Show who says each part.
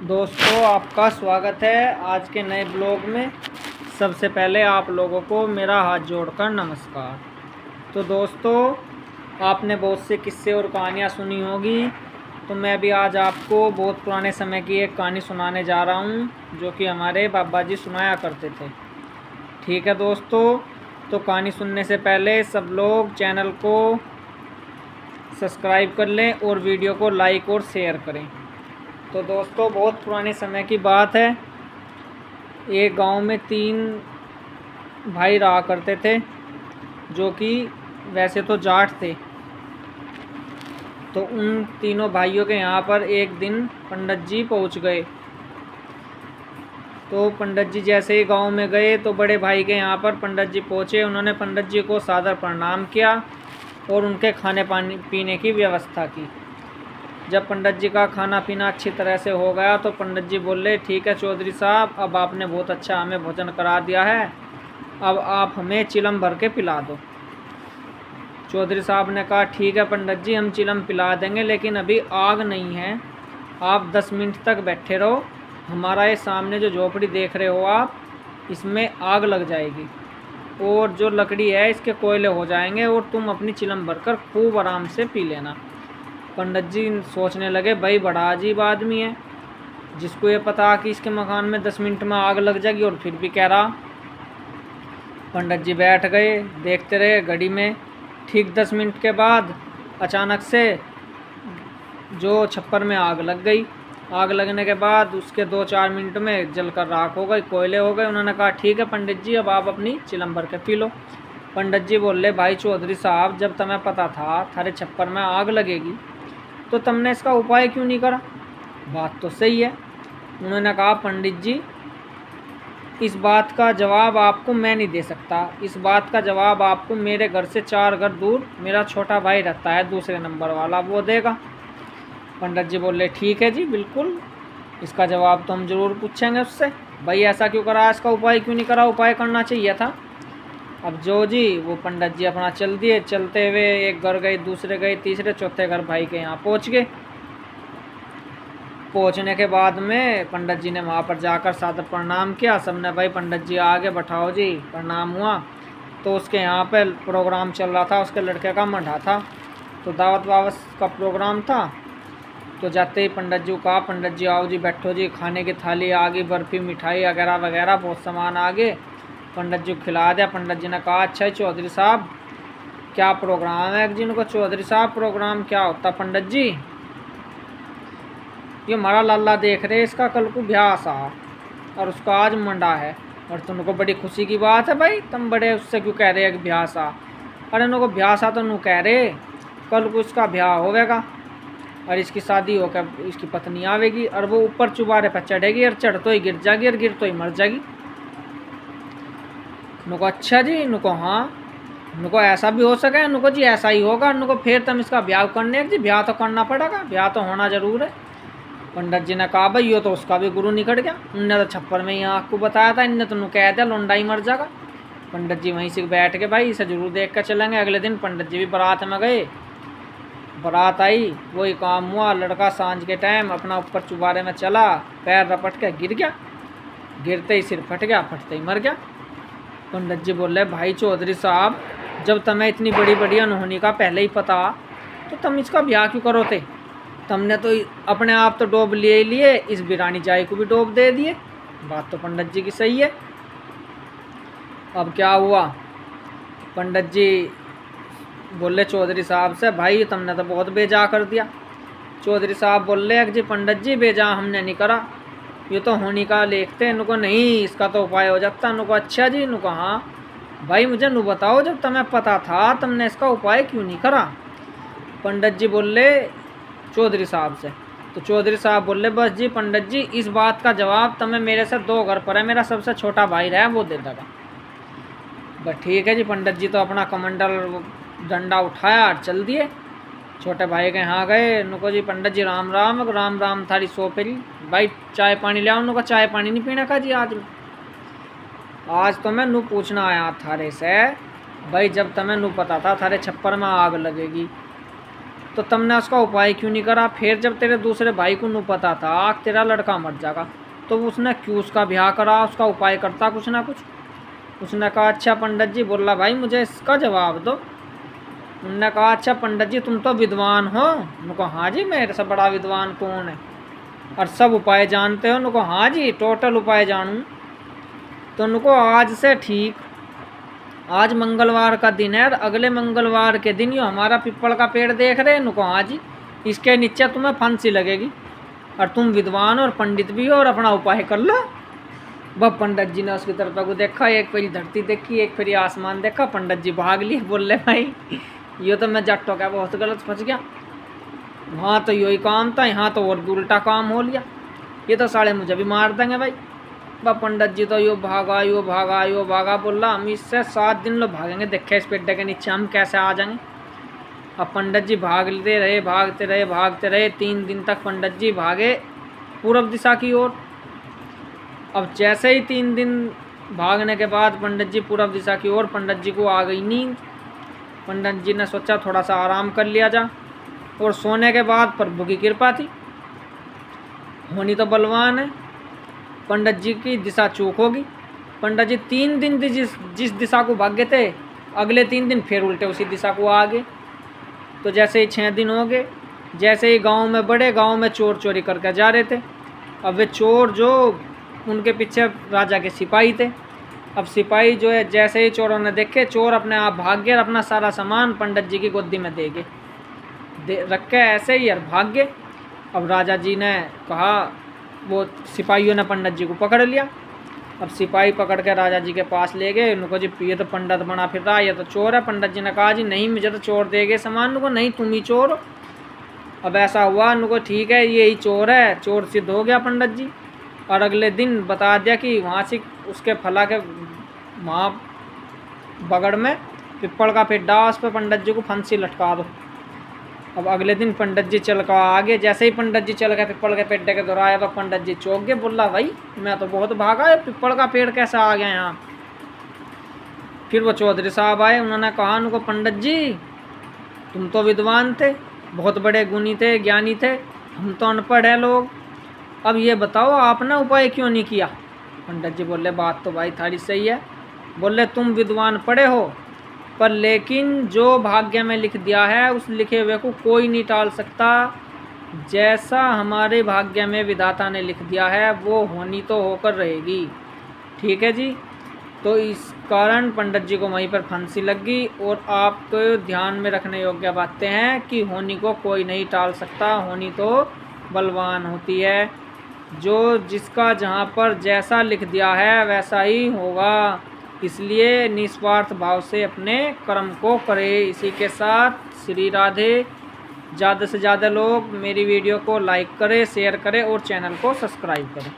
Speaker 1: दोस्तों, आपका स्वागत है आज के नए ब्लॉग में। सबसे पहले आप लोगों को मेरा हाथ जोड़कर नमस्कार। तो दोस्तों, आपने बहुत से किस्से और कहानियाँ सुनी होगी, तो मैं भी आज आपको बहुत पुराने समय की एक कहानी सुनाने जा रहा हूँ जो कि हमारे बाबा जी सुनाया करते थे। ठीक है दोस्तों, तो कहानी सुनने से पहले सब लोग चैनल को सब्सक्राइब कर लें और वीडियो को लाइक और शेयर करें। तो दोस्तों, बहुत पुराने समय की बात है। एक गांव में 3 भाई रहा करते थे जो कि वैसे तो जाट थे। तो उन तीनों भाइयों के यहाँ पर एक दिन पंडित जी पहुँच गए। तो पंडित जी जैसे ही गांव में गए तो बड़े भाई के यहाँ पर पंडित जी पहुँचे। उन्होंने पंडित जी को सादर प्रणाम किया और उनके खाने पानी पीने की व्यवस्था की। जब पंडित जी का खाना पीना अच्छी तरह से हो गया तो पंडित जी बोले, ठीक है चौधरी साहब, अब आपने बहुत अच्छा हमें भोजन करा दिया है, अब आप हमें चिलम भर के पिला दो। चौधरी साहब ने कहा, ठीक है पंडित जी, हम चिलम पिला देंगे, लेकिन अभी आग नहीं है, आप 10 मिनट तक बैठे रहो। हमारा ये सामने जो झोपड़ी देख रहे हो आप, इसमें आग लग जाएगी और जो लकड़ी है इसके कोयले हो जाएंगे और तुम अपनी चिलम भरकर खूब आराम से पी लेना। पंडित जी सोचने लगे, भाई बड़ा अजीब आदमी है, जिसको ये पता कि इसके मकान में 10 मिनट में आग लग जाएगी और फिर भी कह रहा। पंडित जी बैठ गए, देखते रहे घड़ी में। ठीक 10 मिनट के बाद अचानक से जो छप्पर में आग लग गई। आग लगने के बाद उसके 2-4 मिनट में जलकर राख हो गई, कोयले हो गए। उन्होंने कहा, ठीक है पंडित जी, अब आप अपनी चिलम भर के पी लो। पंडित जी बोले, भाई चौधरी साहब, जब तुम्हें पता था थारे छप्पर में आग लगेगी तो तुमने इसका उपाय क्यों नहीं करा? बात तो सही है। उन्होंने कहा, पंडित जी, इस बात का जवाब आपको मैं नहीं दे सकता। इस बात का जवाब आपको मेरे घर से 4 घर दूर मेरा छोटा भाई रहता है, दूसरे नंबर वाला, वो देगा। पंडित जी बोले, ठीक है जी, बिल्कुल, इसका जवाब तो हम ज़रूर पूछेंगे उससे। भाई ऐसा क्यों करा, इसका उपाय क्यों नहीं करा? उपाय करना चाहिए था। अब जो जी वो पंडित जी अपना चल दिए। चलते हुए एक घर गए, दूसरे गए, तीसरे चौथे घर भाई के यहाँ पहुँच गए। पहुँचने के बाद में पंडित जी ने वहाँ पर जाकर सादर प्रणाम किया। सबने, भाई पंडित जी आगे बैठाओ जी, प्रणाम हुआ। तो उसके यहाँ पे प्रोग्राम चल रहा था, उसके लड़के का मंडा था, तो दावत वावत का प्रोग्राम था। तो जाते ही पंडित जी को कहा, पंडित जी आओ जी, बैठो जी, खाने की थाली आ गई, बर्फ़ी मिठाई वगैरह वगैरह बहुत सामान आ गए। पंडित जी को खिला दिया। पंडित जी ने कहा, अच्छा चौधरी साहब, क्या प्रोग्राम है? जिनको चौधरी साहब, प्रोग्राम क्या होता पंडित जी? ये हमारा लाला देख रहे, इसका कल को ब्याह सा और उसका आज मंडा है, और तुमको बड़ी खुशी की बात है। भाई तुम बड़े उससे क्यों कह रहे हैं कि ब्याह सा? अरे उनको ब्याह सा तो नू कह रहे, कल को इसका ब्याह होगा और इसकी शादी होकर इसकी पत्नी आवेगी और वो ऊपर चुबारे पर चढ़ेगी और चढ़ तो ही गिर जाएगी और गिर तो ही मर जाएगी। नुको अच्छा जी, नुको हाँ, नुको ऐसा भी हो सके, नुको जी ऐसा ही होगा, नुको फिर तुम इसका ब्याह करने जी, ब्याह तो करना पड़ेगा, ब्याह तो होना जरूर है। पंडित जी ने कहा, भाई ये तो उसका भी गुरु निकट गया, उनने तो छप्पर में ही आपको बताया था, इनने तो नु कह दिया लौंडा ही मर जाएगा। पंडित जी वहीं से बैठ के, भाई इसे जरूर देख कर चलेंगे। अगले दिन पंडित जी भी बारात में गए। बारात आई, वही काम हुआ। लड़का सांझ के टाइम अपना ऊपर चुबारे में चला, पैर रपट के गिर गया, गिरते ही सिर फट गया, फटते ही मर गया। पंडित जी बोले, भाई चौधरी साहब, जब तुम्हें इतनी बड़ी बड़ी अनहोनी का पहले ही पता तो तुम इसका ब्याह क्यों करो थे? तुमने तो अपने आप तो डोब लिए ही लिए, इस बिरानी जाई को भी डोब दे दिए। बात तो पंडित जी की सही है। अब क्या हुआ? पंडित जी बोले चौधरी साहब से, भाई तुमने तो बहुत बेजा कर दिया। चौधरी साहब बोले, जी पंडित जी, बेजा हमने नहीं करा, ये तो होनी का लेखते। नुको नहीं, इसका तो उपाय हो जाता। नुको अच्छा जी, नुको हाँ। भाई मुझे नु बताओ, जब तुम्हें पता था तुमने इसका उपाय क्यों नहीं करा? पंडित जी बोले चौधरी साहब से। तो चौधरी साहब बोले, बस जी पंडित जी, इस बात का जवाब तुम्हें मेरे से 2 घर पर है, मेरा सबसे छोटा भाई रहा, वो दे देगा। बस ठीक है जी। पंडित जी तो अपना कमंडल डंडा उठाया और चल दिए। छोटे भाई के यहाँ गए। नुको जी पंडित जी राम राम। राम राम थारी सो पेली। भाई चाय पानी ले आओ। नुको चाय पानी नहीं पीने का जी आज तो मैं नू पूछना आया थारे से, भाई जब तुम्हें नू पता था थारे छप्पर में आग लगेगी तो तुमने उसका उपाय क्यों नहीं करा? फिर जब तेरे दूसरे भाई को नहीं पता था तेरा लड़का मर जाएगा, तो उसने क्यों उसका ब्याह करा? उसका उपाय करता कुछ ना कुछ। उसने कहा अच्छा पंडित जी। बोला भाई मुझे इसका जवाब दो। उन्होंने कहा अच्छा पंडित जी तुम तो विद्वान हो? उनको हाँ जी, मेरे से बड़ा विद्वान कौन है, और सब उपाय जानते हो? उनको हाँ जी, टोटल उपाय जानूँ। तो उनको आज से ठीक, आज मंगलवार का दिन है और अगले मंगलवार के दिन यो हमारा पिपल का पेड़ देख रहे हैं, उनको हाँ जी, इसके नीचे तुम्हें फांसी लगेगी, और तुम विद्वान और पंडित भी हो और अपना उपाय कर लो। वह पंडित जी ने उसकी तरफ को देखा, एक फेरी धरती देखी, एक फेरी आसमान देखा। पंडित जी भाग लिए, बोले भाई ये तो मैं जट्टों का बहुत गलत फंस गया, वहाँ तो यही काम था, यहाँ तो और भी उल्टा काम हो लिया, ये तो साले मुझे भी मार देंगे भाई। वह पंडित जी तो यो भागा यो भागा यो भागा। बोला हम इससे 7 दिन लोग भागेंगे, देखे इस पेड़ के नीचे हम कैसे आ जाएंगे। अब पंडित जी भागते रहे भागते रहे भागते रहे, 3 दिन तक पंडित जी भागे पूर्व दिशा की ओर। अब जैसे ही 3 दिन भागने के बाद पंडित जी पूर्व दिशा की ओर, पंडित जी को आ गई नींद। पंडित जी ने सोचा थोड़ा सा आराम कर लिया जा, और सोने के बाद प्रभु की कृपा थी, होनी तो बलवान है, पंडित जी की दिशा चूक होगी। पंडित जी 3 दिन जिस दिशा को भागे थे, अगले 3 दिन फिर उल्टे उसी दिशा को आ गए। तो जैसे ही 6 दिन हो गए, जैसे ही गांव में बड़े, गांव में चोर चोरी करके जा रहे थे। अब वे चोर जो उनके पीछे राजा के सिपाही थे। अब सिपाही जो है, जैसे ही चोरों ने देखे, चोर अपने आप भाग गए और अपना सारा सामान पंडित जी की गोदी में दे गए, रख के ऐसे ही यार भाग गए। अब राजा जी ने कहा, वो सिपाहियों ने पंडित जी को पकड़ लिया। अब सिपाही पकड़ के राजा जी के पास ले गए। उनको जी ये तो पंडित बना फिर रहा है, ये तो चोर है। पंडित जी ने कहा जी नहीं, मुझे तो चोर दे गए सामान। उनको नहीं, तुम ही चोर हो। अब ऐसा हुआ, उनको ठीक है ये ही चोर है, चोर सिद्ध हो गया पंडित जी। और अगले दिन बता दिया कि वहाँ से उसके फला के वहाँ बगड़ में पिपल का पेड़ डाल, उस पर पंडित जी को फांसी लटका दो। अब अगले दिन पंडित जी चल कर आगे, जैसे ही पंडित जी चल गए पिपल के पेड़ के दोहराया, वह पंडित जी चौंक गए। बोला भाई मैं तो बहुत भागा है, पिपल का पेड़ कैसे आ गया यहाँ? फिर वो चौधरी साहब आए, उन्होंने कहा उनको पंडित जी तुम तो विद्वान थे, बहुत बड़े गुणी थे, ज्ञानी थे, हम तो अनपढ़ है लोग, अब ये बताओ आपने उपाय क्यों नहीं किया? पंडित जी बोले बात तो भाई थारी सही है। बोले तुम विद्वान पढ़े हो, पर लेकिन जो भाग्य में लिख दिया है उस लिखे हुए को कोई नहीं टाल सकता। जैसा हमारे भाग्य में विधाता ने लिख दिया है वो होनी तो होकर रहेगी। ठीक है जी। तो इस कारण पंडित जी को वहीं पर फांसी लग गई। और आपको ध्यान में रखने योग्य बातें हैं कि होनी को कोई नहीं टाल सकता, होनी तो बलवान होती है। जो जिसका जहाँ पर जैसा लिख दिया है वैसा ही होगा, इसलिए निस्वार्थ भाव से अपने कर्म को करे। इसी के साथ श्री राधे। ज़्यादा से ज़्यादा लोग मेरी वीडियो को लाइक करें, शेयर करें और चैनल को सब्सक्राइब करें।